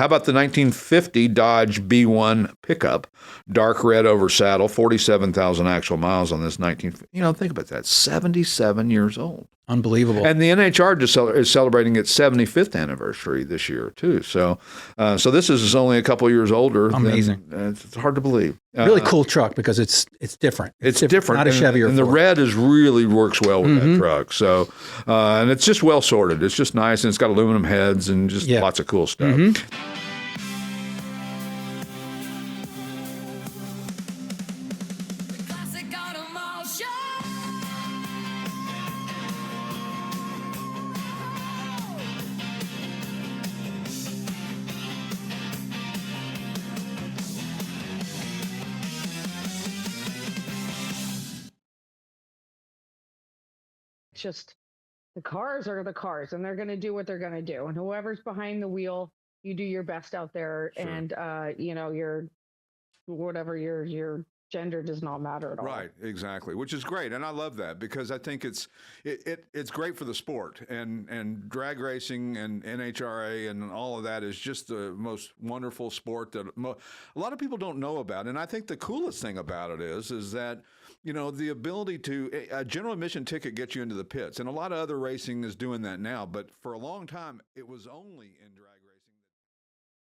How about the 1950 Dodge B1 pickup, dark red over saddle, 47,000 actual miles on this 19. Think about that, 77 years old. Unbelievable. And the NHR just is celebrating its 75th anniversary this year too. So this is only a couple years older. Amazing. It's hard to believe. Really cool truck because it's different. It's different. Not a Chevy or and Ford. the red really works well with that truck. So, and it's just well sorted. It's just nice, and it's got aluminum heads and just lots of cool stuff. Just the cars are the cars, and they're going to do what they're going to do. And whoever's behind the wheel, you do your best out there. Sure. And your whatever your gender does not matter at all. Right, exactly, which is great, and I love that because I think it's great for the sport, and drag racing and NHRA and all of that is just the most wonderful sport that a lot of people don't know about. And I think the coolest thing about it is that the ability to a general admission ticket gets you into the pits, and a lot of other racing is doing that now. But for a long time, it was only in drag racing.